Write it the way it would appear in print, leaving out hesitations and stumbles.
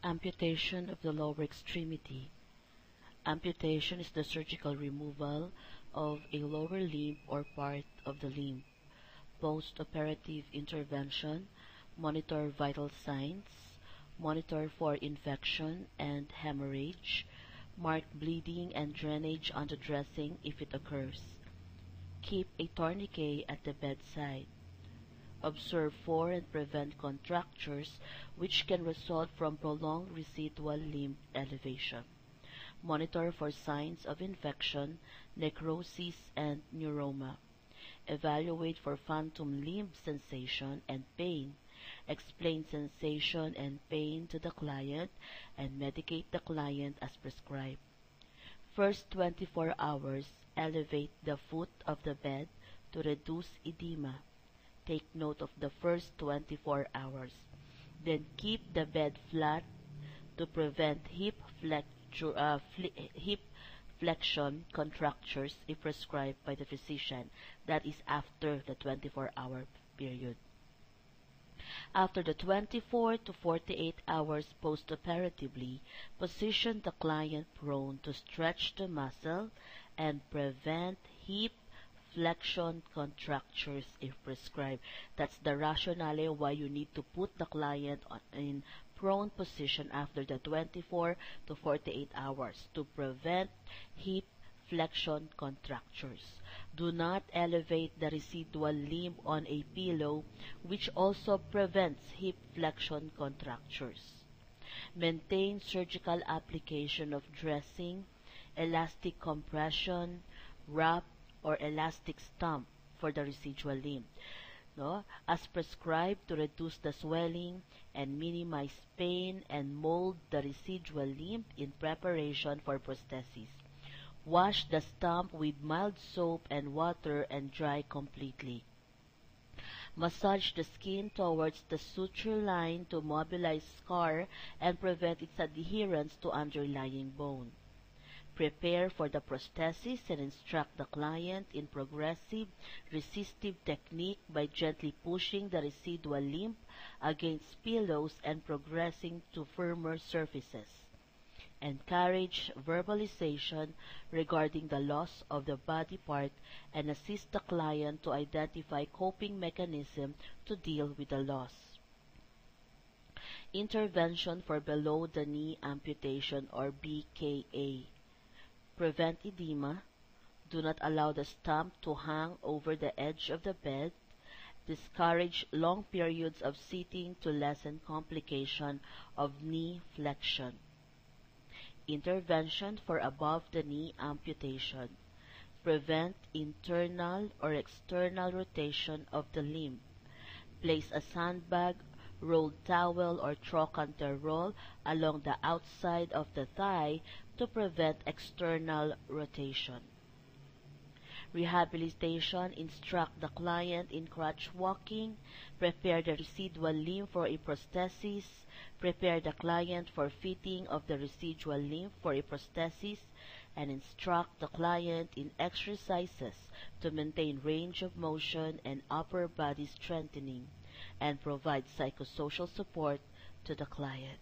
Amputation of the lower extremity. Amputation is the surgical removal of a lower limb or part of the limb. Post-operative intervention, monitor vital signs, monitor for infection and hemorrhage, mark bleeding and drainage on the dressing if it occurs. Keep a tourniquet at the bedside. Observe for and prevent contractures which can result from prolonged residual limb elevation. Monitor for signs of infection, necrosis, and neuroma. Evaluate for phantom limb sensation and pain. Explain sensation and pain to the client and medicate the client as prescribed. First 24 hours, elevate the foot of the bed to reduce edema. Take note of the first 24 hours. Then keep the bed flat to prevent hip flexion contractures if prescribed by the physician. That is after the 24-hour period. After the 24 to 48 hours post-operatively, position the client prone to stretch the muscle and prevent hip flexion contractures if prescribed. That's the rationale why you need to put the client in prone position after the 24 to 48 hours to prevent hip flexion contractures. Do not elevate the residual limb on a pillow, which also prevents hip flexion contractures. Maintain surgical application of dressing, elastic compression, wrap, or elastic stump for the residual limb, as prescribed to reduce the swelling and minimize pain, and mold the residual limb in preparation for prosthesis. Wash the stump with mild soap and water and dry completely. Massage the skin towards the suture line to mobilize scar and prevent its adherence to underlying bone. Prepare for the prosthesis and instruct the client in progressive resistive technique by gently pushing the residual limb against pillows and progressing to firmer surfaces. Encourage verbalization regarding the loss of the body part and assist the client to identify coping mechanism to deal with the loss. Intervention for below-the-knee amputation or BKA. Prevent edema. Do not allow the stump to hang over the edge of the bed. Discourage long periods of sitting to lessen complication of knee flexion. Intervention for above-the-knee amputation. Prevent internal or external rotation of the limb. Place a sandbag, rolled towel, or trochanter roll along the outside of the thigh to prevent external rotation. Rehabilitation. Instruct the client in crutch walking. Prepare the residual limb for a prosthesis. Prepare the client for fitting of the residual limb for a prosthesis, and instruct the client in exercises to maintain range of motion and upper body strengthening, and provide psychosocial support to the client.